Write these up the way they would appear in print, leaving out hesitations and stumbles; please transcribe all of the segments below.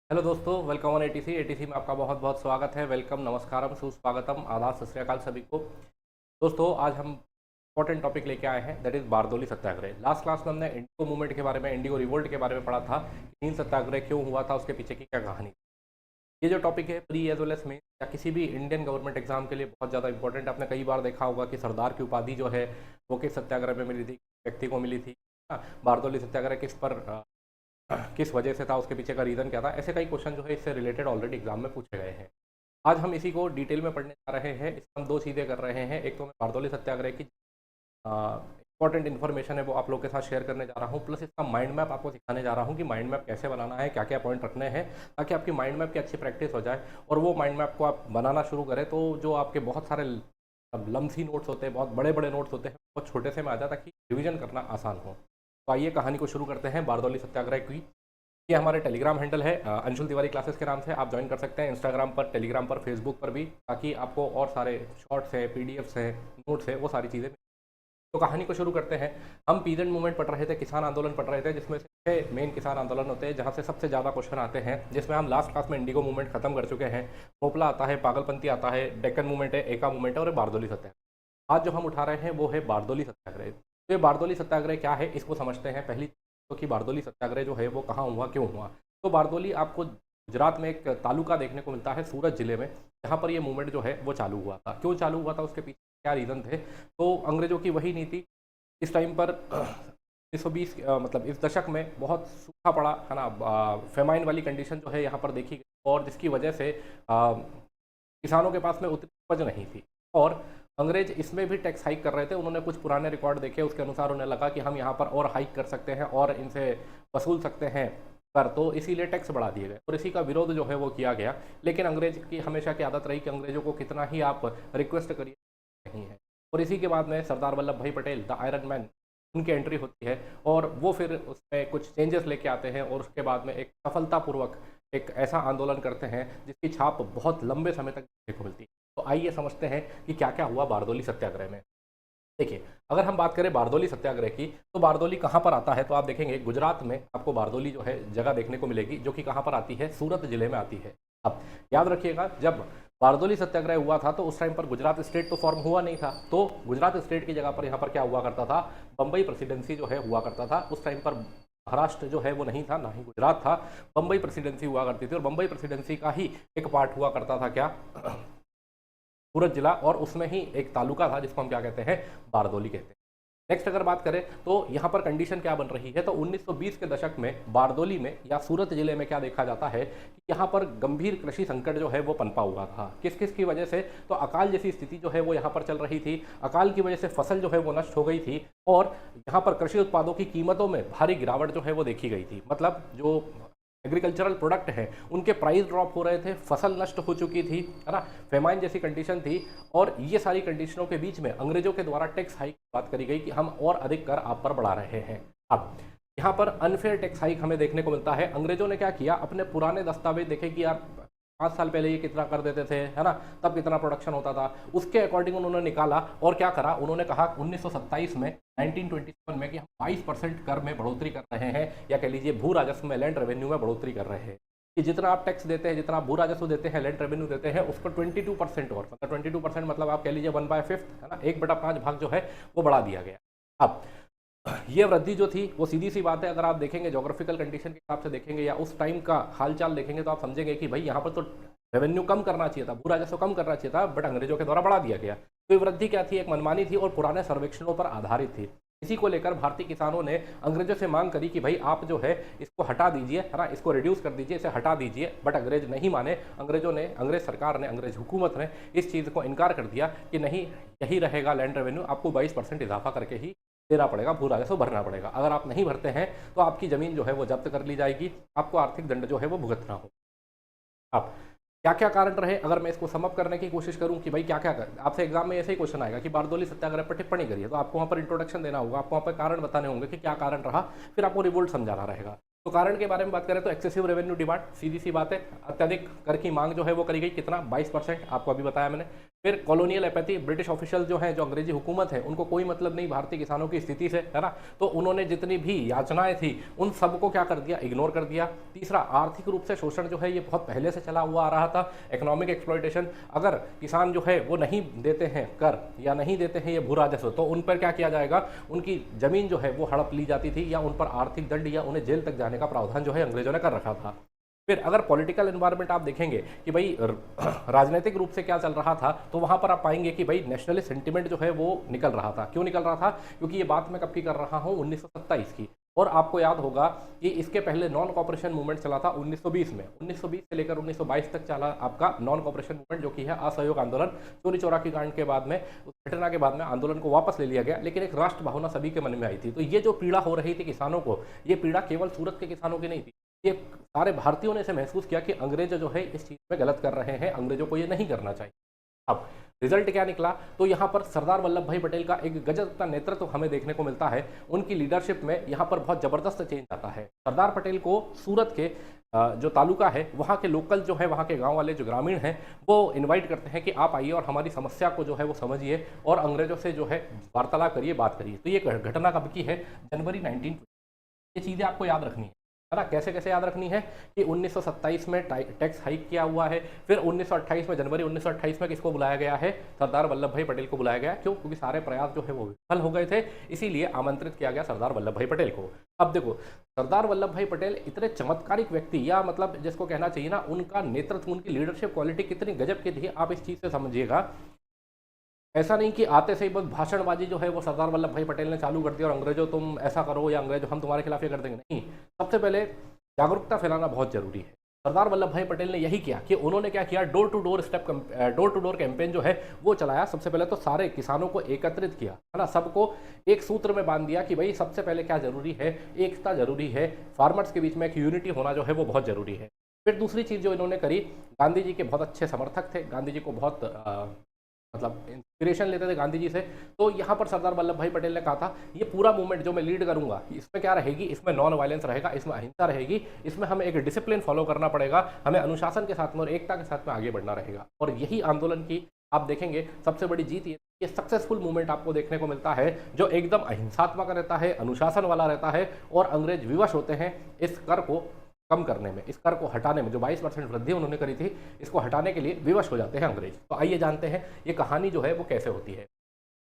Hello दोस्तों, welcome on ATC. ATC में आपका बहुत बहुत स्वागत है। वेलकम, नमस्कारम, सुस्वागतम, आदाब, सत श्री अकाल सभी को। दोस्तों, आज हम इंपॉर्टेंट टॉपिक लेके आए हैं, that is Bardoli Satyagraha. Last class में हमने इंडिगो मूवमेंट के बारे में, इंडिगो रिवोल्ट के बारे में पढ़ा था कि नील सत्याग्रह क्यों हुआ था, उसके पीछे की क्या कहानी। ये जो टॉपिक है प्री एज वेल एस में या किसी भी इंडियन गवर्नमेंट एग्जाम के लिए बहुत ज़्यादा इंपॉर्टेंट। आपने कई बार देखा होगा कि सरदार की उपाधि जो है वो किस सत्याग्रह में मिली थी, व्यक्ति को मिली थी। बारदोली सत्याग्रह किस वजह से था, उसके पीछे का रीज़न क्या था। ऐसे कई क्वेश्चन जो है इससे रिलेटेड ऑलरेडी एग्जाम में पूछे गए हैं। आज हम इसी को डिटेल में पढ़ने जा रहे हैं। इसमें हम दो चीज़ें कर रहे हैं। एक तो मैं बारदौली सत्याग्रह की इंपॉर्टेंट इन्फॉर्मेशन है वो आप लोग के साथ शेयर करने जा रहा हूँ, प्लस इसका माइंड मैप आपको सिखाने जा रहा हूँ कि माइंड मैप कैसे बनाना है, क्या क्या पॉइंट रखने हैं, ताकि आपकी माइंड मैप की अच्छी प्रैक्टिस हो जाए और वो माइंड मैप को आप बनाना शुरू करें तो जो आपके बहुत सारे लम्सी नोट्स होते हैं, बहुत बड़े बड़े नोट्स होते हैं, बहुत छोटे से में आ जाए ताकि रिविजन करना आसान हो। तो आइए कहानी को शुरू करते हैं बारदौली सत्याग्रह की। ये हमारे टेलीग्राम हैंडल है, अंशुल तिवारी क्लासेस के नाम से आप ज्वाइन कर सकते हैं इंस्टाग्राम पर, टेलीग्राम पर, फेसबुक पर भी, ताकि आपको और सारे शॉर्ट्स है, पीडीएफ्स है, नोट्स है, वो सारी चीज़ें। तो कहानी को शुरू करते हैं। हम पीजेंट मूवमेंट पढ़ रहे थे, किसान आंदोलन पढ़ रहे थे, जिसमें से 6 मेन किसान आंदोलन होते हैं, जहाँ से सबसे ज़्यादा क्वेश्चन आते हैं, जिसमें हम लास्ट क्लास में इंडिगो मूवमेंट खत्म कर चुके हैं। मोपला आता है, पागलपंथी आता है, डेक्कन मूवमेंट है, एका मूवमेंट है और बारदौली सत्याग्रह। आज जो हम उठा रहे हैं वो है बारदौली सत्याग्रह। तो ये बारदौली सत्याग्रह क्या है, इसको समझते हैं। पहली तो कि बारदौली सत्याग्रह जो है वो कहाँ हुआ, क्यों हुआ। तो बारदौली आपको गुजरात में एक तालुका देखने को मिलता है, सूरत जिले में, जहाँ पर ये मूवमेंट जो है वो चालू हुआ था। क्यों चालू हुआ था, उसके पीछे क्या रीज़न थे। तो अंग्रेजों की वही नीति इस टाइम पर 1920 मतलब इस दशक में बहुत सूखा पड़ा है ना, फेमाइन वाली कंडीशन जो है यहाँ पर देखी गई, और जिसकी वजह से किसानों के पास में उतनी उपज नहीं थी। और अंग्रेज इसमें भी टैक्स हाइक कर रहे थे। उन्होंने कुछ पुराने रिकॉर्ड देखे, उसके अनुसार उन्हें लगा कि हम यहाँ पर और हाइक कर सकते हैं और इनसे वसूल सकते हैं कर, तो इसीलिए टैक्स बढ़ा दिए गए और इसी का विरोध जो है वो किया गया। लेकिन अंग्रेज की हमेशा की आदत रही कि अंग्रेजों को कितना ही आप रिक्वेस्ट करिए, नहीं है। और इसी के बाद में सरदार वल्लभ भाई पटेल, द आयरन मैन, उनकी एंट्री होती है और वो फिर उसमें कुछ चेंजेस लेके आते हैं और उसके बाद में एक सफलतापूर्वक एक ऐसा आंदोलन करते हैं जिसकी छाप बहुत लंबे समय तक देखने को मिलती है। तो आइए समझते हैं कि क्या क्या हुआ बारदौली सत्याग्रह में। देखिए, अगर हम बात करें बारदौली सत्याग्रह की, तो बारदौली कहाँ पर आता है, तो आप देखेंगे गुजरात में आपको बारदौली जो है जगह देखने को मिलेगी, जो कि कहाँ पर आती है, सूरत जिले में आती है। अब याद रखिएगा, जब बारदौली सत्याग्रह हुआ था तो उस टाइम पर गुजरात स्टेट तो फॉर्म हुआ नहीं था। तो गुजरात स्टेट की जगह पर यहाँ पर क्या हुआ करता था, बम्बई प्रेसिडेंसी जो है हुआ करता था। उस टाइम पर महाराष्ट्र जो है वो नहीं था, ना ही गुजरात था, बम्बई प्रेसिडेंसी हुआ करती थी और बम्बई प्रेसिडेंसी का ही एक पार्ट हुआ करता था क्या, सूरत जिला, और उसमें ही एक तालुका था जिसको हम क्या कहते हैं, बारदौली कहते हैं। नेक्स्ट अगर बात करें तो यहाँ पर कंडीशन क्या बन रही है, तो 1920 के दशक में बारदौली में या सूरत जिले में क्या देखा जाता है कि यहाँ पर गंभीर कृषि संकट जो है वो पनपा हुआ था। किस किस की वजह से, तो अकाल जैसी स्थिति जो है वो यहाँ पर चल रही थी। अकाल की वजह से फसल जो है वो नष्ट हो गई थी और यहाँ पर कृषि उत्पादों की कीमतों में भारी गिरावट जो है वो देखी गई थी। मतलब जो एग्रीकल्चरल प्रोडक्ट है उनके प्राइस ड्रॉप हो रहे थे, फसल नष्ट हो चुकी थी, है ना, फेमाइन जैसी कंडीशन थी। और ये सारी कंडीशनों के बीच में अंग्रेजों के द्वारा टैक्स हाइक की बात करी गई कि हम और अधिक कर आप पर बढ़ा रहे हैं। अब यहाँ पर अनफेयर टैक्स हाइक हमें देखने को मिलता है। अंग्रेजों ने क्या किया, अपने पुराने दस्तावेज देखे कि यार 5 साल पहले ये कितना कर देते थे, है ना, तब कितना प्रोडक्शन होता था, उसके अकॉर्डिंग उन्होंने निकाला और क्या करा, उन्होंने कहा 1927 में, 1927 में कि हम 22% कर में बढ़ोतरी कर रहे हैं, या कह लीजिए भू राजस्व में, लैंड रेवेन्यू में बढ़ोतरी कर रहे हैं। कि जितना आप टैक्स देते हैं, जितना आप भू राजस्व देते हैं, लैंड रेवेन्यू देते हैं, उसको 22% और, मतलब 22% मतलब आप कह लीजिए 1/5, है ना, 1/5 भाग जो है वो बढ़ा दिया गया। अब ये वृद्धि जो थी वो सीधी सी बात है, अगर आप देखेंगे जोग्राफिकल कंडीशन के हिसाब से देखेंगे या उस टाइम का हालचाल देखेंगे तो आप समझेंगे कि भाई यहाँ पर तो रेवेन्यू कम करना चाहिए था, भू राजस्व कम करना चाहिए था, बट अंग्रेजों के द्वारा बढ़ा दिया गया। तो ये वृद्धि क्या थी, एक मनमानी थी और पुराने सर्वेक्षणों पर आधारित थी। इसी को लेकर भारतीय किसानों ने अंग्रेजों से मांग करी कि भाई आप जो है इसको हटा दीजिए, है ना, इसको रिड्यूस कर दीजिए, इसे हटा दीजिए। बट अंग्रेज नहीं माने। अंग्रेजों ने, अंग्रेज सरकार ने, अंग्रेज हुकूमत ने इस चीज़ को इनकार कर दिया कि नहीं, यही रहेगा लैंड रेवेन्यू, आपको 22% इजाफा करके ही देना पड़ेगा, भू राजस्व भरना पड़ेगा। अगर आप नहीं भरते हैं तो आपकी ज़मीन जो है वो जब्त कर ली जाएगी, आपको आर्थिक दंड जो है वो भुगतना हो। अब क्या क्या कारण रहे, अगर मैं इसको समअप करने की कोशिश करूं कि भाई क्या क्या कर, आपसे एग्जाम में ऐसे ही क्वेश्चन आएगा कि बारदौली सत्याग्रह पर टिप्पणी करिए, तो आपको वहां पर इंट्रोडक्शन देना होगा, आपको वहां पर कारण बताने होंगे कि क्या कारण रहा, फिर आपको रिवोल्ट समझाना रहेगा। तो कारण के बारे में बात करें तो एक्सेसिव रेवेन्यू डिमांड, सीधी सी बात है, अत्यधिक कर की मांग जो है वो करी गई, कितना, 22%, आपको अभी बताया मैंने। फिर कॉलोनियल एपैथी, ब्रिटिश ऑफिशियल जो हैं, जो अंग्रेजी हुकूमत है, उनको कोई मतलब नहीं भारतीय किसानों की स्थिति से, है ना। तो उन्होंने जितनी भी याचनाएं थी उन सबको क्या कर दिया, इग्नोर कर दिया। तीसरा, आर्थिक रूप से शोषण जो है ये बहुत पहले से चला हुआ आ रहा था, इकोनॉमिक एक्सप्लॉयटेशन। अगर किसान जो है वो नहीं देते हैं कर या नहीं देते हैं ये भू राजस्व, तो उन पर क्या किया जाएगा, उनकी जमीन जो है वो हड़प ली जाती थी या उन पर आर्थिक दंड या उन्हें जेल तक जाने का प्रावधान जो है अंग्रेजों ने कर रखा था। फिर अगर पॉलिटिकल एनवायरनमेंट आप देखेंगे कि भाई राजनीतिक रूप से क्या चल रहा था, तो वहां पर आप पाएंगे कि भाई नेशनलिस्ट सेंटिमेंट जो है वो निकल रहा था। क्यों निकल रहा था, क्योंकि ये बात मैं कब की कर रहा हूँ, 1927 की। और आपको याद होगा कि इसके पहले नॉन कॉपरेशन मूवमेंट चला था 1920 में। 1920 से लेकर 1922 तक चला आपका नॉन कॉपरेशन मूवमेंट, जो कि है असहयोग आंदोलन। चोरी चौरा की कांड के बाद में, उस घटना के बाद में आंदोलन को वापस ले लिया गया, लेकिन एक राष्ट्र भावना सभी के मन में आई थी। तो ये जो पीड़ा हो रही थी किसानों को, ये पीड़ा केवल सूरत के किसानों की नहीं थी, ये सारे भारतीयों ने इसे महसूस किया कि अंग्रेज जो है इस चीज़ में गलत कर रहे हैं, अंग्रेजों को ये नहीं करना चाहिए। अब रिजल्ट क्या निकला, तो यहाँ पर सरदार वल्लभ भाई पटेल का एक गजब का नेतृत्व हमें देखने को मिलता है। उनकी लीडरशिप में यहाँ पर बहुत जबरदस्त चेंज आता है। सरदार पटेल को सूरत के जो तालुका है, वहाँ के लोकल जो है, वहाँ के गांव वाले जो ग्रामीण हैं, वो इनवाइट करते हैं कि आप आइए और हमारी समस्या को जो है वो समझिए और अंग्रेजों से जो है वार्तालाप करिए, बात करिए। तो ये घटना कब की है, जनवरी 1920। ये चीज़ें आपको याद रखनी है ना। कैसे कैसे याद रखनी है कि 1927 में टैक्स हाइक किया हुआ है, फिर 1928 में, जनवरी 1928 में किसको बुलाया गया है, सरदार वल्लभ भाई पटेल को बुलाया गया। क्यों, क्योंकि सारे प्रयास जो है वो विफल हो गए थे, इसीलिए आमंत्रित किया गया सरदार वल्लभ भाई पटेल को। अब देखो, सरदार वल्लभ भाई पटेल इतने चमत्कारिक व्यक्ति, या मतलब जिसको कहना चाहिए ना, उनका नेतृत्व, उनकी लीडरशिप क्वालिटी कितनी गजब की थी, आप इस चीज़ से समझिएगा। ऐसा नहीं कि आते से ही बस भाषणबाजी जो है वो सरदार वल्लभ भाई पटेल ने चालू कर दी और अंग्रेजों तुम ऐसा करो या अंग्रेजों हम तुम्हारे खिलाफ ये कर देंगे, नहीं। सबसे पहले जागरूकता फैलाना बहुत जरूरी है। सरदार वल्लभ भाई पटेल ने यही किया कि उन्होंने क्या किया, डोर टू डोर कैंपेन जो है वो चलाया। सबसे पहले तो सारे किसानों को एकत्रित किया, है ना, सबको एक सूत्र में बांध दिया कि भाई सबसे पहले क्या जरूरी है, एकता जरूरी है, फार्मर्स के बीच में एक यूनिटी होना जो है वो बहुत जरूरी है। फिर दूसरी चीज़ जो इन्होंने करी, गांधी जी के बहुत अच्छे समर्थक थे, गांधी जी को बहुत मतलब इंस्पिरेशन लेते थे गांधी जी से। तो यहाँ पर सरदार वल्लभ भाई पटेल ने कहा था, ये पूरा मूवमेंट जो मैं लीड करूंगा, इसमें क्या रहेगी, इसमें नॉन वायलेंस रहेगा, इसमें अहिंसा रहेगी, इसमें हमें एक डिसिप्लिन फॉलो करना पड़ेगा, हमें अनुशासन के साथ में और एकता के साथ में आगे बढ़ना रहेगा। और यही आंदोलन की आप देखेंगे सबसे बड़ी जीत ये सक्सेसफुल मूवमेंट आपको देखने को मिलता है, जो एकदम अहिंसात्मक रहता है, अनुशासन वाला रहता है, और अंग्रेज विवश होते हैं इस कर को कम करने में, इस कर को हटाने में। जो 22% वृद्धि उन्होंने करी थी, इसको हटाने के लिए विवश हो जाते हैं अंग्रेज। तो आइए जानते हैं ये कहानी जो है वो कैसे होती है।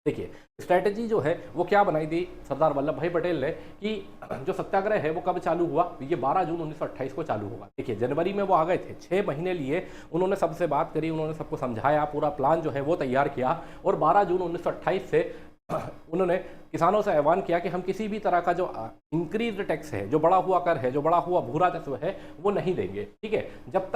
देखिए, स्ट्रैटेजी जो है वो क्या बनाई थी सरदार वल्लभ भाई पटेल ने, कि जो सत्याग्रह है वो कब चालू हुआ, ये 12 जून 1928 को चालू होगा। देखिए, जनवरी में वो आ गए थे, 6 महीने लिए उन्होंने सबसे बात करी, उन्होंने सबको समझाया, पूरा प्लान जो है वो तैयार किया, और 12 जून 1928 से उन्होंने किसानों से आह्वान किया कि हम किसी भी तरह का जो इंक्रीज टैक्स है, जो बढ़ा हुआ कर है, जो बढ़ा हुआ भू राजस्व है, वो नहीं देंगे। ठीक है, जब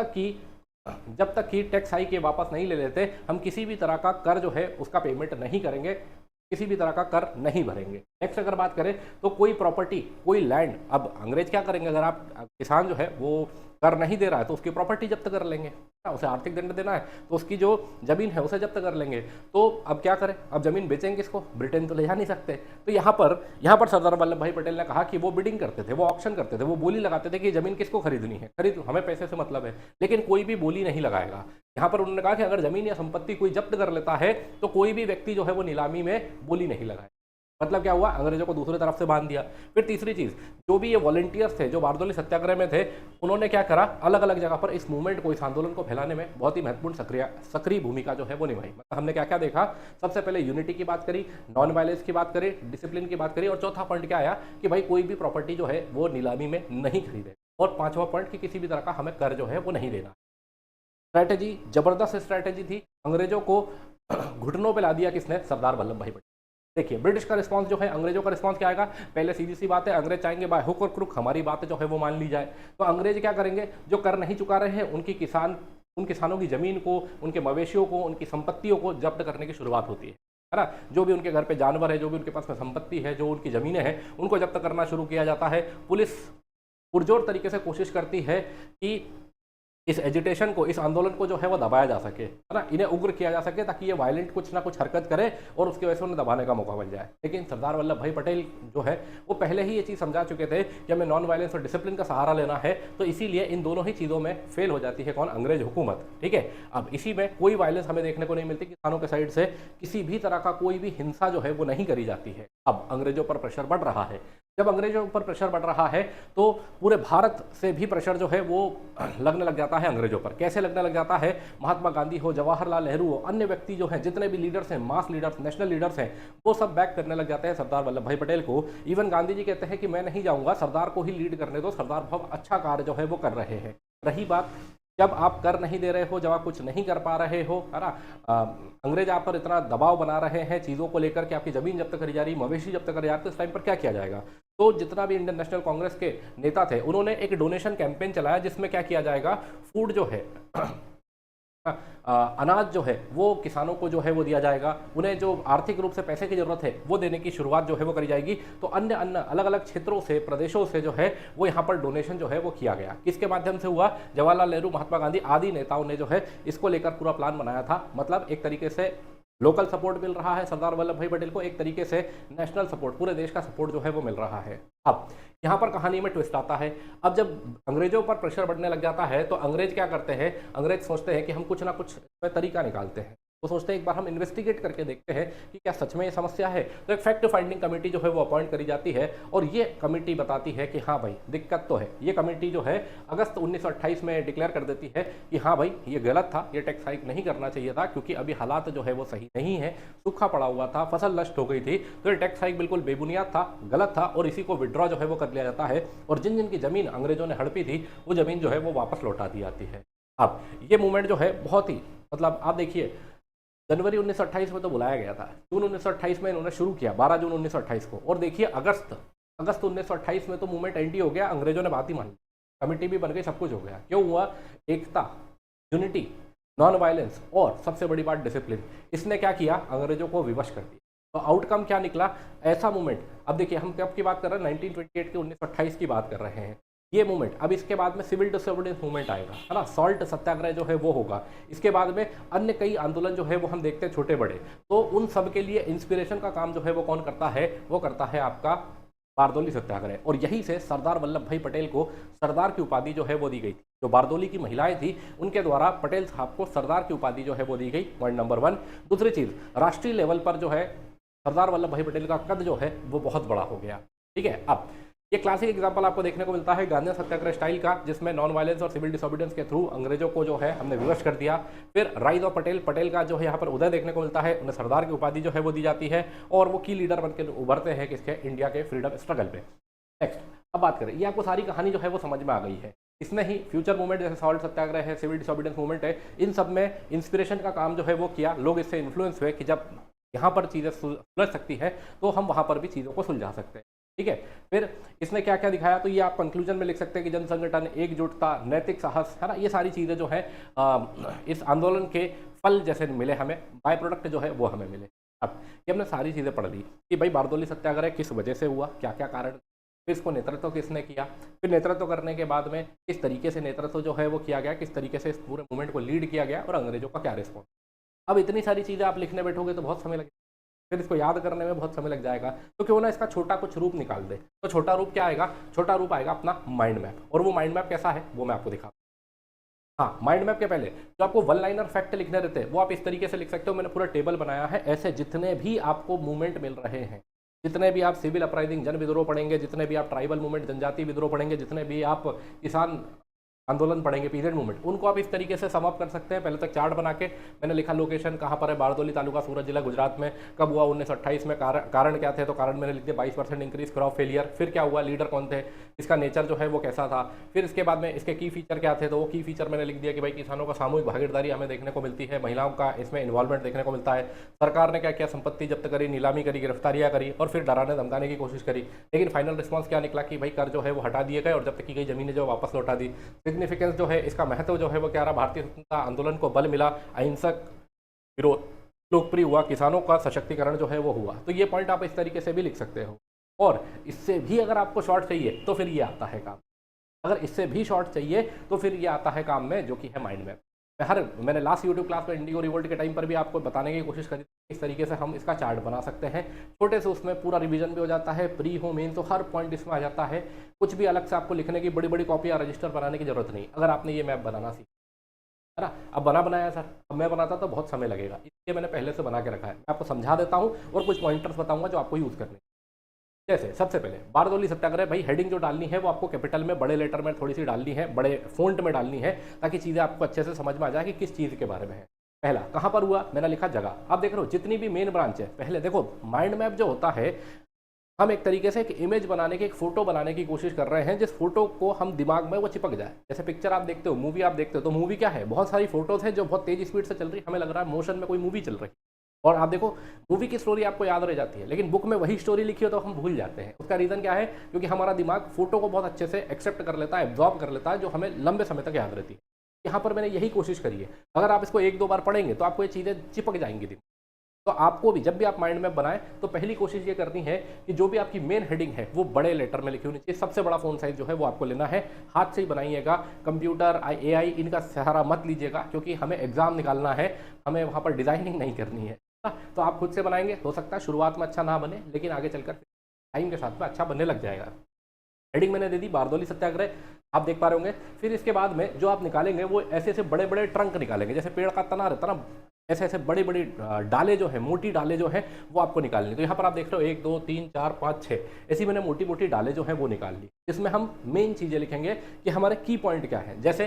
तक कि टैक्स हाइक के वापस नहीं ले लेते, हम किसी भी तरह का कर जो है उसका पेमेंट नहीं करेंगे, किसी भी तरह का कर नहीं भरेंगे। नेक्स्ट अगर बात करें तो कोई प्रॉपर्टी, कोई लैंड, अब अंग्रेज क्या करेंगे, अगर आप किसान जो है वो कर नहीं दे रहा है तो उसकी प्रॉपर्टी जब्त कर लेंगे, उसे आर्थिक दंड देना है तो उसकी जो जमीन है उसे जब्त कर लेंगे। तो अब क्या करें, अब जमीन बेचेंगे किसको, ब्रिटेन तो ले जा नहीं सकते। तो यहाँ पर सरदार वल्लभ भाई पटेल ने कहा कि वो बिडिंग करते थे, वो ऑक्शन करते थे, वो बोली लगाते थे कि जमीन किसको खरीदनी है, खरीद, हमें पैसे से मतलब है, लेकिन कोई भी बोली नहीं लगाएगा। यहाँ पर उन्होंने कहा कि अगर जमीन या संपत्ति कोई जब्त कर लेता है तो कोई भी व्यक्ति जो है वो नीलामी में बोली नहीं लगाए। मतलब क्या हुआ, अंग्रेजों को दूसरी तरफ से बांध दिया। फिर तीसरी चीज, जो भी ये वॉलंटियर्स थे जो बारदोली सत्याग्रह में थे, उन्होंने क्या करा, अलग अलग जगह पर इस मूवमेंट को, इस आंदोलन को फैलाने में बहुत ही महत्वपूर्ण सक्रिय भूमिका जो है वो निभाई। मतलब हमने क्या क्या देखा, सबसे पहले यूनिटी की बात करी, नॉन वायलेंस की बात करी, डिसिप्लिन की बात करी, और चौथा पॉइंट क्या आया कि भाई कोई भी प्रॉपर्टी जो है वो नीलामी में नहीं खरीदे, और पांचवा पॉइंट कि किसी भी तरह का हमें कर जो है वो नहीं देना। स्ट्रैटेजी जबरदस्त स्ट्रैटेजी थी, अंग्रेजों को घुटनों पे ला दिया किसने, सरदार वल्लभ भाई पटेल। देखिए, ब्रिटिश का रिस्पांस जो है, अंग्रेजों का रिस्पांस क्या आएगा, पहले सीधी सी बात है, अंग्रेज चाहेंगे बाय हुक और क्रुक हमारी बातें जो है वो मान ली जाए। तो अंग्रेज क्या करेंगे, जो कर नहीं चुका रहे हैं उन किसानों की जमीन को, उनके मवेशियों को, उनकी संपत्तियों को जब्त करने की शुरुआत होती है ना। जो भी उनके घर पे जानवर है, जो भी उनके पास में संपत्ति है, जो उनकी जमीनें हैं, उनको जब्त करना शुरू किया जाता है। पुलिस पुरजोर तरीके से कोशिश करती है कि इस एजिटेशन को, इस आंदोलन को जो है वो दबाया जा सके, है ना, इन्हें उग्र किया जा सके ताकि ये वायलेंट कुछ ना कुछ हरकत करे और उसकी वजह से उन्हें दबाने का मौका मिल जाए। लेकिन सरदार वल्लभ भाई पटेल जो है वो पहले ही ये चीज़ समझा चुके थे कि हमें नॉन वायलेंस और डिसिप्लिन का सहारा लेना है, तो इसीलिए इन दोनों ही चीज़ों में फेल हो जाती है कौन, अंग्रेज हुकूमत। ठीक है, अब इसी में कोई वायलेंस हमें देखने को नहीं मिलती, किसानों के साइड से किसी भी तरह का कोई भी हिंसा जो है वो नहीं करी जाती है। अब अंग्रेजों पर प्रेशर बढ़ रहा है, जब अंग्रेजों पर प्रेशर बढ़ रहा है तो पूरे भारत से भी प्रेशर जो है वो लगने लग जाता है अंग्रेजों पर। कैसे लगने लग जाता है, महात्मा गांधी हो, जवाहरलाल नेहरू हो, अन्य व्यक्ति जो हैं, जितने भी लीडर्स हैं, मास लीडर्स, नेशनल लीडर्स हैं, वो सब बैक करने लग जाते हैं सरदार वल्लभ भाई पटेल को। इवन गांधी जी कहते हैं कि मैं नहीं जाऊंगा, सरदार को ही लीड करने दो, सरदार बहुत अच्छा कार्य जो है वो कर रहे हैं। रही बात जब आप कर नहीं दे रहे हो, जब आप कुछ नहीं कर पा रहे हो, है ना, अंग्रेज आप पर इतना दबाव बना रहे हैं चीज़ों को लेकर कि आपकी ज़मीन जब्त करी जा रही, मवेशी जब्त करी जा रही, तो इस टाइम पर क्या किया जाएगा। तो जितना भी इंडियन नेशनल कांग्रेस के नेता थे उन्होंने एक डोनेशन कैंपेन चलाया जिसमें क्या किया जाएगा, फूड जो है अनाज जो है वो किसानों को जो है वो दिया जाएगा, उन्हें जो आर्थिक रूप से पैसे की जरूरत है वो देने की शुरुआत जो है वो करी जाएगी। तो अन्य अन्य अलग अलग क्षेत्रों से, प्रदेशों से जो है वो यहाँ पर डोनेशन जो है वो किया गया। किसके माध्यम से हुआ, जवाहरलाल नेहरू, महात्मा गांधी आदि नेताओं ने जो है इसको लेकर पूरा प्लान बनाया था। मतलब एक तरीके से लोकल सपोर्ट मिल रहा है सरदार वल्लभ भाई पटेल को, एक तरीके से नेशनल सपोर्ट, पूरे देश का सपोर्ट जो है वो मिल रहा है। अब यहाँ पर कहानी में ट्विस्ट आता है। अब जब अंग्रेजों पर प्रेशर बढ़ने लग जाता है तो अंग्रेज क्या करते हैं, अंग्रेज सोचते हैं कि हम कुछ ना कुछ तरीका निकालते हैं। वो सोचते हैं एक बार हम इन्वेस्टिगेट करके देखते हैं कि क्या सच में ये समस्या है। तो एक फैक्ट फाइंडिंग कमेटी जो है वो अपॉइंट करी जाती है और ये कमेटी बताती है कि हाँ भाई दिक्कत तो है। ये कमेटी जो है अगस्त 1928 में डिक्लेयर कर देती है कि हाँ भाई ये गलत था, ये टैक्स हाइक नहीं करना चाहिए था, क्योंकि अभी हालात जो है वो सही नहीं है, सूखा पड़ा हुआ था, फसल नष्ट हो गई थी, तो ये टैक्स हाइक बिल्कुल बेबुनियाद था, गलत था और इसी को विड्रॉ जो है वो कर लिया जाता है और जिन जिन की जमीन अंग्रेजों ने हड़पी थी वो जमीन जो है वो वापस लौटा दी जाती है। अब ये मूवमेंट जो है बहुत ही, मतलब आप देखिए, जनवरी 1928 में तो बुलाया गया था, जून 1928 में इन्होंने शुरू किया, 12 जून 1928 को, और देखिए अगस्त 1928 में तो मूवमेंट एंटी हो गया, अंग्रेजों ने बात ही मान ली, कमेटी भी बन गई, सब कुछ हो गया। क्यों हुआ, एकता, यूनिटी, नॉन वायलेंस और सबसे बड़ी बात डिसिप्लिन, इसने क्या किया, अंग्रेजों को विवश कर दिया। तो आउटकम क्या निकला, ऐसा मूवमेंट। अब देखिए हम कब की बात कर रहे हैं, 1928 के 1928 की बात कर रहे हैं। ये मूवमेंट, अब इसके बाद में सिविल डिसोबीडियंस मूवमेंट आएगा, है ना, सॉल्ट सत्याग्रह जो है वो होगा। इसके बाद में अन्य कई आंदोलन जो है वो हम देखते हैं छोटे बड़े। तो उन सब के लिए इंस्पिरेशन का काम जो है वो कौन करता है, वो करता है आपका बारदौली सत्याग्रह। और यहीं से सरदार वल्लभ भाई पटेल को सरदार की उपाधि जो है वो दी गई थी। जो बारदौली की महिलाएं थी उनके द्वारा पटेल साहब को सरदार की उपाधि जो है वो दी गई, पॉइंट नंबर 1। दूसरी चीज़, राष्ट्रीय लेवल पर जो है सरदार वल्लभ भाई पटेल का कद जो है वो बहुत बड़ा हो गया। ठीक है, अब ये क्लासिक एग्जांपल आपको देखने को मिलता है गांधी सत्याग्रह स्टाइल का, जिसमें नॉन वायलेंस और सिविल डिसोबीडियंस के थ्रू अंग्रेजों को जो है हमने विवश कर दिया। फिर राइज ऑफ पटेल का जो है यहाँ पर उदय देखने को मिलता है, उन्हें सरदार की उपाधि जो है वो दी जाती है और वो की लीडर बनकर उभरते हैं किसके, इंडिया के फ्रीडम स्ट्रगल पे। नेक्स्ट, अब बात करें, ये आपको सारी कहानी जो है वो समझ में आ गई है। इसमें ही फ्यूचर मूवमेंट जैसे सॉल्ट सत्याग्रह है, सिविल डिसोबीडियंस मूवमेंट है, इन सब में इंस्पिरेशन का काम जो है वो किया। लोग इससे इन्फ्लुएंस हुए कि जब यहाँ पर चीज़ें सुलझ सकती है तो हम वहाँ पर भी चीज़ों को सुलझा सकते हैं। ठीक है, फिर इसने क्या क्या दिखाया, तो ये आप कंक्लूजन में लिख सकते हैं कि जन संगठन, एकजुटता, नैतिक साहस, है ना, ये सारी चीज़ें जो है इस आंदोलन के फल जैसे मिले हमें, बाय प्रोडक्ट जो है वो हमें मिले। अब ये हमने सारी चीज़ें पढ़ ली कि भाई बारदौली सत्याग्रह किस वजह से हुआ, क्या क्या कारण, फिर इसको नेतृत्व किसने किया, फिर नेतृत्व करने के बाद में किस तरीके से नेतृत्व जो है वो किया गया, किस तरीके से इस पूरे मूवमेंट को लीड किया गया और अंग्रेजों का क्या रिस्पॉन्स। अब इतनी सारी चीज़ें आप लिखने बैठोगे तो बहुत समय लगेगा, फिर इसको याद करने में बहुत समय लग जाएगा। तो क्यों ना इसका छोटा कुछ रूप निकाल दे। तो छोटा रूप क्या आएगा, छोटा रूप आएगा अपना माइंड मैप। और वो माइंड मैप कैसा है वो मैं आपको दिखाता हूँ। हाँ, माइंड मैप के पहले जो आपको वन लाइनर फैक्ट लिखने रहते हैं वो आप इस तरीके से लिख सकते हो। मैंने पूरा टेबल बनाया है, ऐसे जितने भी आपको मूवमेंट मिल रहे हैं, जितने भी आप सिविल अपराइजिंग जन विद्रोह पढ़ेंगे, जितने भी आप ट्राइबल मूवमेंट जनजाति विद्रोह पढ़ेंगे, जितने भी आप किसान आंदोलन पढ़ेंगे, पीरियड मूवमेंट, उनको आप इस तरीके से समाप्त कर सकते हैं। पहले तक चार्ट बना के मैंने लिखा लोकेशन कहाँ पर है, बारदौली तालुका, सूरत जिला, गुजरात में, कब हुआ 1928 में, कारण क्या थे, तो कारण मैंने लिख दिया 22% इंक्रीज क्रॉप फेलियर। फिर क्या हुआ, लीडर कौन थे, इसका नेचर जो है वो कैसा था, फिर इसके बाद में इसके की फीचर क्या थे, तो वो की फीचर मैंने लिख दिया कि भाई किसानों का सामूहिक भागीदारी हमें देखने को मिलती है, महिलाओं का इसमें इन्वॉल्वमेंट देखने को मिलता है, सरकार ने क्या किया, संपत्ति जब्त करी, नीलामी करी, गिरफ्तारियां करी और फिर डराने धमकाने की कोशिश करी। लेकिन फाइनल रिस्पॉन्स क्या निकला कि भाई कर जो है वो हटा दिए गए और जब्त की गई जमीनें जो वापस लौटा दी। सिग्निफिकेंस जो है इसका महत्व जो है वो क्या रहा, भारतीय स्वतंत्रता आंदोलन को बल मिला, अहिंसक विरोध लोकप्रिय हुआ, किसानों का सशक्तिकरण जो है वो हुआ। तो ये पॉइंट आप इस तरीके से भी लिख सकते हो। और इससे भी अगर आपको शॉर्ट चाहिए तो फिर ये आता है काम, अगर इससे भी शॉर्ट चाहिए तो फिर ये आता है काम में, जो कि है माइंड मैप। मैंने लास्ट यूट्यूब क्लास में इंडिगो रिवोल्ट के टाइम पर भी आपको बताने की कोशिश करी इस तरीके से हम इसका चार्ट बना सकते हैं। छोटे से उसमें पूरा रिवीजन भी हो जाता है, प्री हो मेन तो हर पॉइंट इसमें आ जाता है। कुछ भी अलग से आपको लिखने की बड़ी बड़ी कॉपी या रजिस्टर बनाने की जरूरत नहीं, अगर आपने ये मैप बनाना सीखा है ना। अब बनाया सर, अब मैं बनाता तो बहुत समय लगेगा, इसलिए मैंने पहले से बना के रखा है। मैं आपको समझा देता हूँ और कुछ पॉइंटर्स बताऊंगा जो आपको यूज़ करने। जैसे सबसे पहले बारदौली सत्याग्रह, भाई हेडिंग जो डालनी है वो आपको कैपिटल में बड़े लेटर में थोड़ी सी डालनी है, बड़े फोंट में डालनी है, ताकि चीज़ें आपको अच्छे से समझ में आ जाए कि किस चीज़ के बारे में है। पहला कहाँ पर हुआ, मैंने लिखा जगह। आप देख रहे हो जितनी भी मेन ब्रांच है, पहले देखो माइंड मैप जो होता है, हम एक तरीके से एक इमेज बनाने की, एक फोटो बनाने की कोशिश कर रहे हैं, जिस फोटो को हम दिमाग में वो चिपक जाए। जैसे पिक्चर आप देखते हो, मूवी आप देखते हो, तो मूवी क्या है, बहुत सारी फोटोज है जो बहुत तेज स्पीड से चल रही है, हमें लग रहा है मोशन में कोई मूवी चल रही है, और आप देखो मूवी की स्टोरी आपको याद रह जाती है, लेकिन बुक में वही स्टोरी लिखी हो तो हम भूल जाते हैं। उसका रीज़न क्या है, क्योंकि हमारा दिमाग फोटो को बहुत अच्छे से एक्सेप्ट कर लेता है, एब्जॉर्ब कर लेता है, जो हमें लंबे समय तक याद रहती है। यहाँ पर मैंने यही कोशिश करी है, अगर आप इसको एक दो बार पढ़ेंगे तो आपको ये चीज़ें चिपक जाएंगी दिमाग। तो आपको भी जब भी आप माइंड मैप बनाएं तो पहली कोशिश ये करनी है कि जो भी आपकी मेन हेडिंग है वो बड़े लेटर में लिखी होनी चाहिए। सबसे बड़ा फ़ॉन्ट साइज जो है वो आपको लेना है, हाथ से ही बनाइएगा, कंप्यूटर AI इनका सहारा मत लीजिएगा, क्योंकि हमें एग्जाम निकालना है, हमें वहाँ पर डिजाइनिंग नहीं करनी है। तो आप खुद से बनाएंगे, हो सकता है शुरुआत में अच्छा ना बने, लेकिन आगे चलकर टाइम के साथ में अच्छा बनने लग जाएगा। हेडिंग मैंने दे दी बारदौली सत्याग्रह, आप देख पा रहे होंगे। फिर इसके बाद में जो आप निकालेंगे वो ऐसे ऐसे बड़े बड़े ट्रंक निकालेंगे, जैसे पेड़ का तना रहता ना, ऐसे ऐसे बड़ी बड़ी डाले जो है, मोटी डाले जो है वो आपको निकालनी। तो यहाँ पर आप देख रहे हो 1 2 3 4 5 6 ऐसी मैंने मोटी मोटी डाले जो है वो निकाल ली, जिसमें हम मेन चीज़ें लिखेंगे कि हमारे की पॉइंट क्या है, जैसे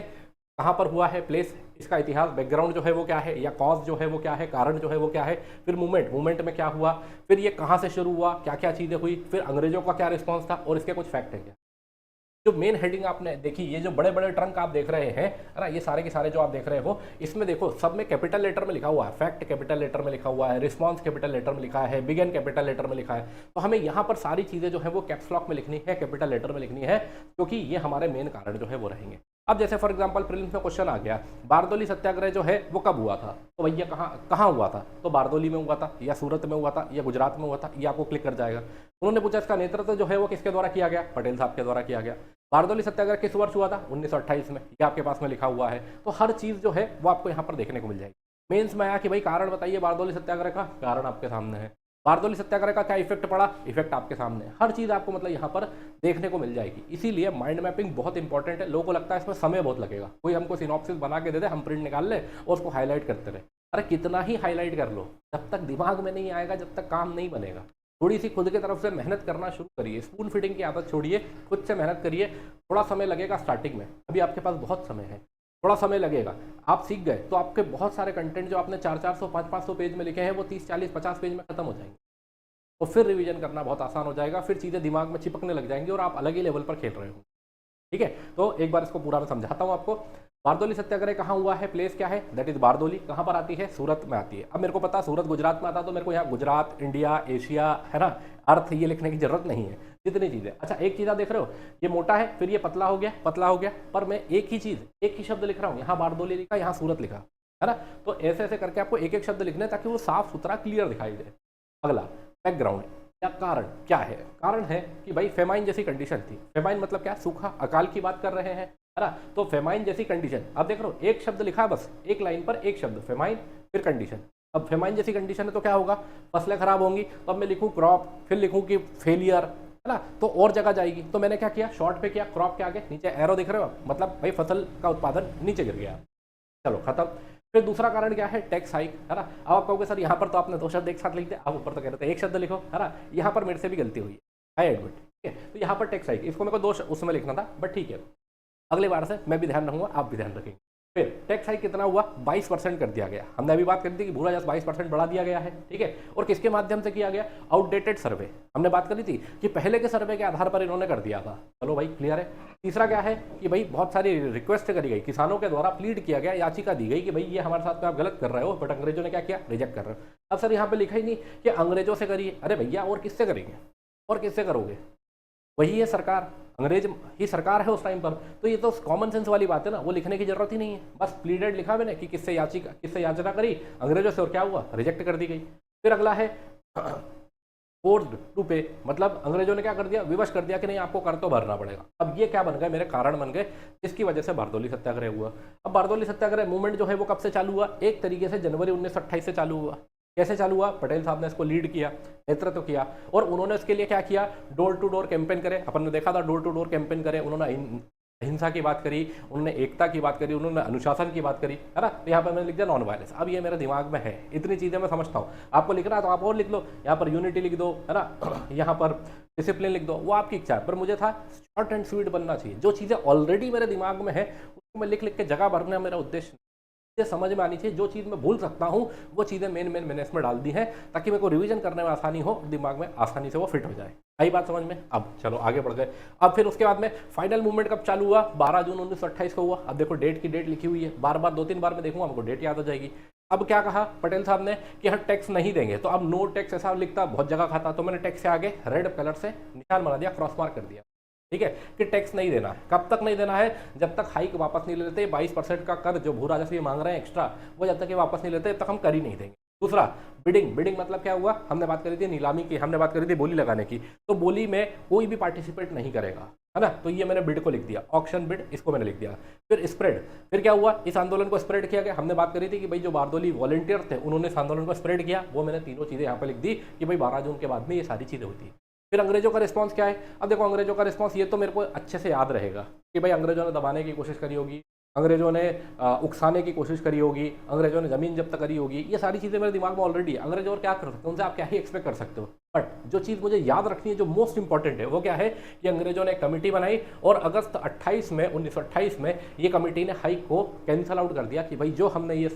कहाँ पर हुआ है, प्लेस, इसका इतिहास, बैकग्राउंड जो है वो क्या है, या कॉज जो है वो क्या है, कारण जो है वो क्या है, फिर मूवमेंट में क्या हुआ, फिर ये कहाँ से शुरू हुआ, क्या क्या चीज़ें हुई, फिर अंग्रेजों का क्या रिस्पॉन्स था, और इसके कुछ फैक्ट है क्या। जो मेन हेडिंग आपने देखी, ये जो बड़े बड़े ट्रंक आप देख रहे हैं, है ना, ये सारे के सारे जो आप देख रहे हो, इसमें देखो सब में कैपिटल लेटर में लिखा हुआ है, फैक्ट कैपिटल लेटर में लिखा हुआ है, रिस्पॉन्स कैपिटल लेटर में लिखा है, बिगन कैपिटल लेटर में लिखा है। तो हमें यहाँ पर सारी चीज़ें जो है वो कैप्स लॉक में लिखनी है, कैपिटल लेटर में लिखनी है, क्योंकि ये हमारे मेन कारण जो है वो रहेंगे। अब जैसे फॉर एग्जांपल प्रीलिम्स में क्वेश्चन आ गया, बारदौली सत्याग्रह जो है वो कब हुआ था, तो भैया कहाँ हुआ था, तो बारदौली में हुआ था, या सूरत में हुआ था, या गुजरात में हुआ था, ये आपको क्लिक कर जाएगा। उन्होंने पूछा इसका नेतृत्व जो है वो किसके द्वारा किया गया, पटेल साहब के द्वारा किया गया। बारदौली सत्याग्रह किस वर्ष हुआ था, 1928 में, ये आपके पास में लिखा हुआ है। तो हर चीज़ जो है वो आपको यहाँ पर देखने को मिल जाएगी। मेंस में आया कि भाई कारण बताइए बारदौली सत्याग्रह का, कारण आपके सामने है। बारदौली सत्याग्रह का क्या इफेक्ट पड़ा, इफेक्ट आपके सामने है। हर चीज़ आपको मतलब यहाँ पर देखने को मिल जाएगी। इसीलिए माइंड मैपिंग बहुत इंपॉर्टेंट है। लोगों को लगता है इसमें समय बहुत लगेगा, कोई हमको सिनॉप्सिस बना के दे दे, हम प्रिंट निकाल ले और उसको हाईलाइट करते रहे। अरे कितना ही हाईलाइट कर लो, जब तक दिमाग में नहीं आएगा, जब तक काम नहीं बनेगा। थोड़ी सी खुद की तरफ से मेहनत करना शुरू करिए, स्पून फीडिंग की आदत छोड़िए, खुद से मेहनत करिए। थोड़ा समय लगेगा स्टार्टिंग में, अभी आपके पास बहुत समय है, थोड़ा समय लगेगा। आप सीख गए तो आपके बहुत सारे कंटेंट जो आपने 400-400 500-500 पेज में लिखे हैं वो 30-40-50 पेज में खत्म हो जाएंगे। तो फिर रिवीजन करना बहुत आसान हो जाएगा, फिर चीज़ें दिमाग में चिपकने लग जाएंगी और आप अलग ही लेवल पर खेल रहे हो। ठीक है, तो एक बार इसको पूरा मैं समझाता हूँ आपको। बारदौली सत्याग्रह कहाँ हुआ है, प्लेस क्या है, दैट इज बारदौली। कहाँ पर आती है, सूरत में आती है। अब मेरे को पता सूरत गुजरात में आता, तो मेरे को यहाँ गुजरात, इंडिया, एशिया, है ना, अर्थ, ये लिखने की जरूरत नहीं है, जितनी चीज़ें। अच्छा एक चीज़ आप देख रहे हो, ये मोटा है, फिर ये पतला हो गया, पतला हो गया, पर मैं एक ही चीज़, एक ही शब्द लिख रहा हूँ। यहाँ बारदौली लिखा, यहाँ सूरत लिखा, है ना। तो ऐसे ऐसे करके आपको एक एक शब्द लिखना है, ताकि वो साफ सुथरा क्लियर दिखाई दे। अगला बैकग्राउंड या कारण क्या है, कारण है कि भाई फेमाइन जैसी कंडीशन थी। फेमाइन मतलब क्या, सूखा, अकाल की बात कर रहे हैं, है ना। तो फेमाइन जैसी कंडीशन, आप देख रहे हो एक शब्द लिखा है, बस एक लाइन पर एक शब्द, फेमाइन फिर कंडीशन। अब फेमाइन जैसी कंडीशन है तो क्या होगा, फसलें खराब होंगी। तो अब मैं लिखूँ क्रॉप, फिर लिखूँ कि फेलियर, है ना, तो और जगह जाएगी। तो मैंने क्या किया, शॉर्ट पे किया, क्रॉप के आगे नीचे एरो दिख रहे हो, मतलब भाई फसल का उत्पादन नीचे गिर गया, चलो खत्म। फिर दूसरा कारण क्या है, टैक्स हाइक, है ना। अब आप कहोगे सर यहाँ पर तो आपने दो शब्द एक साथ लिख दिया, आप ऊपर तो कह रहे थे एक शब्द लिखो, है ना। यहाँ पर मेरे से भी गलती हुई है, आई एडमिट। ठीक है, तो यहाँ पर टैक्स हाइक, इसको मेरे को दो उसमें लिखना था, बट ठीक है, अगली बार से मैं भी ध्यान रखूंगा, आप भी ध्यान रखेंगे। फिर टैक्स हाइक कितना हुआ, 22% कर दिया गया। हमने अभी बात करी थी कि भूरा जस 22% बढ़ा दिया गया है। ठीक है, और किसके माध्यम से किया गया, आउटडेटेड सर्वे। हमने बात करी थी कि पहले के सर्वे के आधार पर इन्होंने कर दिया था। चलो भाई क्लियर है। तीसरा क्या है कि भाई बहुत सारी रिक्वेस्ट करी गई, किसानों के द्वारा प्लीड किया गया, याचिका दी गई कि भाई ये हमारे साथ में आप गलत कर रहे हो, बट अंग्रेजों ने क्या किया, रिजेक्ट कर रहे हो। अब सर यहाँ पे लिखा ही नहीं कि अंग्रेजों से करिए, अरे भैया और किससे करेंगे, और किससे करोगे, वही है सरकार, अंग्रेज ही सरकार है उस टाइम पर। तो ये तो कॉमन सेंस वाली बात है ना, वो लिखने की जरूरत ही नहीं है। बस प्लीडेड लिखा मैंने कि किससे याचना करी, अंग्रेजों से, और क्या हुआ, रिजेक्ट कर दी गई। फिर अगला है फोर्स्ड टू पे, मतलब अंग्रेजों ने क्या कर दिया, विवश कर दिया कि नहीं आपको कर तो भरना पड़ेगा। अब ये क्या बन गए, मेरे कारण बन गए, जिसकी वजह से बारदौली सत्याग्रह हुआ। अब बारदौली सत्याग्रह मूवमेंट जो है वो कब से चालू हुआ, एक तरीके से जनवरी 1928 से चालू हुआ। कैसे चालू हुआ, पटेल साहब ने इसको लीड किया, नेतृत्व किया, और उन्होंने इसके लिए क्या किया, डोर टू डोर कैंपेन करे। अपन ने देखा था डोर टू डोर कैंपेन करे, उन्होंने अहिंसा की बात करी, उन्होंने एकता की बात करी, उन्होंने अनुशासन की बात करी, है ना। तो यहाँ पर मैंने लिख दिया नॉन वायलेंस। अब ये मेरे दिमाग में है, इतनी चीज़ें मैं समझता हूँ। आपको लिखना है तो आप और लिख लो, यहाँ पर यूनिटी लिख दो, है ना, यहाँ पर डिसिप्लिन लिख दो, वो आपकी इच्छा है। पर मुझे था शॉर्ट एंड स्वीट बनना चाहिए, जो चीज़ें ऑलरेडी मेरे दिमाग में है उसको मैं लिख लिख के जगह भरना मेरा उद्देश्य, मुझे समझ में आनी चाहिए। जो चीज़ मैं भूल सकता हूँ वो चीज़ें मेन मैंने इसमें डाल दी हैं, ताकि मेरे को रिवीजन करने में आसानी हो, दिमाग में आसानी से वो फिट हो जाए। आई बात समझ में। अब चलो आगे बढ़ गए। अब फिर उसके बाद में फाइनल मूवमेंट कब चालू हुआ, 12 जून 1928 को हुआ। अब देखो डेट की डेट लिखी हुई है, बार बार 2-3 बार मैं देखूंगा हमको डेट याद हो जाएगी। अब क्या कहा पटेल साहब ने कि हाँ टैक्स नहीं देंगे, तो अब नो टैक्स ऐसा लिखता, बहुत जगह खाता, तो मैंने टैक्स से आगे रेड कलर से निशान बना दिया, क्रॉस मार्क कर दिया, ठीक है, कि टैक्स नहीं देना है। कब तक नहीं देना है, जब तक हाइक वापस नहीं लेते। 22% का कर जो भू राजस्व ये मांग रहे हैं एक्स्ट्रा, वो जब तक ये वापस नहीं लेते तब तक हम कर ही नहीं देंगे। दूसरा बिडिंग, बिडिंग मतलब क्या हुआ, हमने बात करी थी नीलामी की, हमने बात करी थी बोली लगाने की, तो बोली में कोई भी पार्टिसिपेट नहीं करेगा, है ना। तो ये मैंने बिड को लिख दिया, ऑक्शन बिड, इसको मैंने लिख दिया। फिर स्प्रेड, फिर क्या हुआ, इस आंदोलन को स्प्रेड किया गया। हमने बात करी थी कि भाई जो बारदौली वॉलंटियर थे उन्होंने इस आंदोलन को स्प्रेड किया, वो मैंने तीनों चीज़ें यहाँ पर लिख दी कि भाई 12 जून के बाद में ये सारी चीज़ें होती है। फिर अंग्रेजों का रिस्पांस क्या है, अब देखो अंग्रेजों का रिस्पांस ये तो मेरे को अच्छे से याद रहेगा कि भाई अंग्रेजों ने दबाने की कोशिश करी होगी, अंग्रेजों ने उकसाने की कोशिश करी होगी, अंग्रेजों ने ज़मीन जब्त करी होगी, ये सारी चीज़ें मेरे दिमाग में ऑलरेडी है। अंग्रेज और क्या कर सकते हैं, उनसे आप क्या ही एक्सपेक्ट कर सकते हो। बट जो चीज़ मुझे याद रखनी है, जो मोस्ट इंपॉर्टेंट है, वो क्या है कि अंग्रेजों ने कमेटी बनाई और अगस्त 1928 में ये कमेटी ने हाइक को कैंसल आउट कर दिया कि भाई जो हमने ये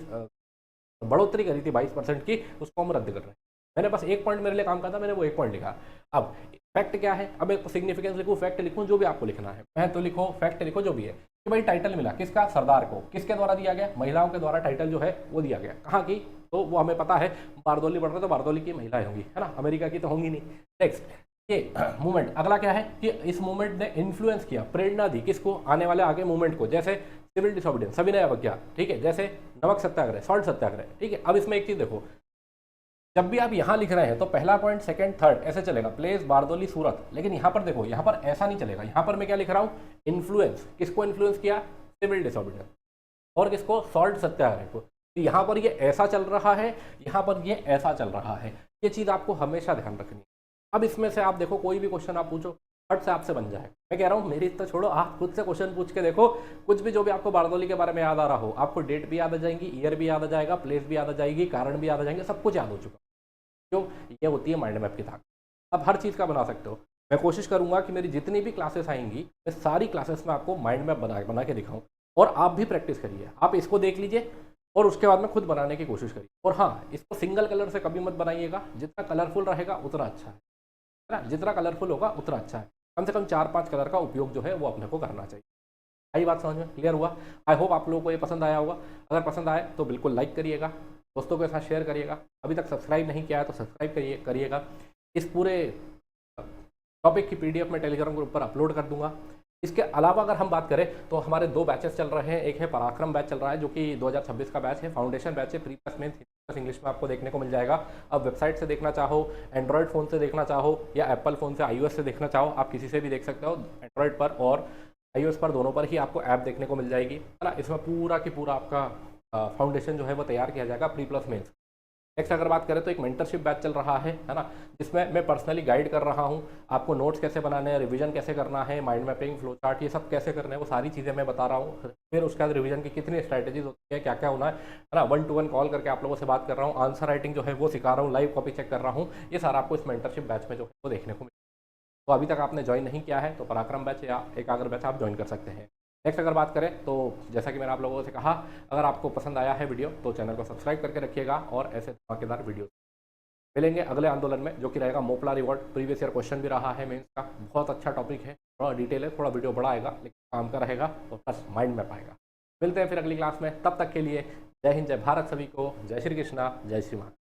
बढ़ोतरी करी थी 22% की, उसको हम रद्द कर रहे हैं। मैंने बस एक पॉइंट मेरे लिए काम करता, मैंने वो एक पॉइंट लिखा। अब फैक्ट क्या है, अब एक सिग्निफिकेंस लिखूँ, फैक्ट लिखूँ, जो भी आपको लिखना है, मैं तो लिखो फैक्ट लिखो जो भी है कि भाई टाइटल मिला किसका, सरदार को। किसके द्वारा दिया गया, महिलाओं के द्वारा टाइटल जो है वो दिया गया। कहाँ की, तो वो हमें पता है, बारदौली बढ़ रहे तो बारदौली की महिलाएं होंगी, है ना, अमेरिका की तो होंगी नहीं। नेक्स्ट ये मूवमेंट, अगला क्या है कि इस मूवमेंट ने इन्फ्लुएंस किया, प्रेरणा दी किसको, आने वाले आगे मूवमेंट को, जैसे सिविल डिसोबीडियंस, सविनय अवज्ञा, ठीक है, जैसे नमक सत्याग्रह, सॉल्ट सत्याग्रह, ठीक है। अब इसमें एक चीज देखो, जब भी आप यहाँ लिख रहे हैं तो पहला पॉइंट, सेकंड, थर्ड ऐसे चलेगा, प्लेस, बारदौली, सूरत, लेकिन यहाँ पर देखो, यहाँ पर ऐसा नहीं चलेगा। यहाँ पर मैं क्या लिख रहा हूँ, इन्फ्लुएंस, किसको इन्फ्लुएंस किया, सिविल डिसोबीडियंस, और किसको, सॉल्ट सत्याग्रह को। तो यहाँ पर ये ऐसा चल रहा है, यहाँ पर ये ऐसा चल रहा है, ये चीज़ आपको हमेशा ध्यान रखनी है। अब इसमें से आप देखो कोई भी क्वेश्चन आप पूछो, फट से आपसे बन जाए। मैं कह रहा हूँ मेरी इतना छोड़ो, आप खुद से क्वेश्चन पूछ के देखो, कुछ भी जो भी आपको बारदौली के बारे में याद आ रहा हो, आपको डेट भी याद आ जाएंगी, ईयर भी याद आ जाएगा, प्लेस भी याद आ जाएगी, कारण भी याद आ जाएंगे, सब कुछ याद हो चुका। क्यों, ये होती है माइंड मैप की ताकत। आप हर चीज़ का बना सकते हो। मैं कोशिश करूंगा कि मेरी जितनी भी क्लासेस आएंगी, मैं सारी क्लासेस में आपको माइंड मैप बना के दिखाऊं, और आप भी प्रैक्टिस करिए। आप इसको देख लीजिए और उसके बाद में खुद बनाने की कोशिश करिए। और हाँ, इसको सिंगल कलर से कभी मत बनाइएगा, जितना कलरफुल रहेगा उतना अच्छा है ना, जितना कलरफुल होगा उतना अच्छा है। कम से कम 4-5 कलर का उपयोग जो है वो अपने को करना चाहिए। आई बात समझ में, क्लियर हुआ। आई होप आप लोगों को ये पसंद आया होगा। अगर पसंद आए तो बिल्कुल लाइक करिएगा, दोस्तों के साथ शेयर करिएगा। अभी तक सब्सक्राइब नहीं किया है तो सब्सक्राइब करिएगा। इस पूरे टॉपिक की PDF मैं टेलीग्राम ग्रुप पर अपलोड कर दूंगा। इसके अलावा अगर हम बात करें तो हमारे 2 बैचेस चल रहे हैं। एक है पराक्रम बैच चल रहा है, जो कि 2026 का बैच है, फाउंडेशन बैच है, प्री प्लस मेंस इंग्लिश में आपको देखने को मिल जाएगा। अब वेबसाइट से देखना चाहो, एंड्रॉयड फ़ोन से देखना चाहो, या एप्पल फ़ोन से iOS से देखना चाहो, आप किसी से भी देख सकते हो। एंड्रॉयड पर और iOS पर दोनों पर ही आपको ऐप देखने को मिल जाएगी, है ना। इसमें पूरा की पूरा आपका फाउंडेशन जो है वो तैयार किया जाएगा प्री प्लस मेंस। नेक्स्ट अगर बात करें तो एक मेंटरशिप बैच चल रहा है ना, जिसमें मैं पर्सनली गाइड कर रहा हूँ आपको, नोट्स कैसे बनाने हैं, रिवीजन कैसे करना है, माइंड मैपिंग, फ्लो चार्ट, ये सब कैसे करना है, वो सारी चीज़ें मैं बता रहा हूँ। फिर उसके बाद रिवीजन की कितनी स्ट्रैटेजीज होती है, क्या क्या होना है ना, 1-to-1 कॉल करके आप लोगों से बात कर रहा हूँ, आंसर राइटिंग जो है वो सिखा रहा हूँ, लाइव कॉपी चेक कर रहा हूँ। ये सारा आपको इस मेंटरशिप बैच में जो है वो देखने को मिलेगा। तो अभी तक आपने ज्वाइन नहीं किया है तो पराक्रम बैच या एकाग्र बैच आप ज्वाइन कर सकते हैं। नेक्स्ट अगर बात करें तो जैसा कि मैंने आप लोगों से कहा, अगर आपको पसंद आया है वीडियो तो चैनल को सब्सक्राइब करके रखिएगा, और ऐसे धमाकेदार वीडियो मिलेंगे अगले आंदोलन में, जो कि रहेगा Moplah reward. Previous year question भी रहा है मेंस का, बहुत अच्छा टॉपिक है, थोड़ा डिटेल है, थोड़ा वीडियो बड़ा आएगा लेकिन काम का रहेगा और प्लस माइंड में पाएगा। मिलते हैं फिर अगली क्लास में, तब तक के लिए जय हिंद, जय भारत सभी को, जय श्री कृष्णा, जय श्री महाकाल।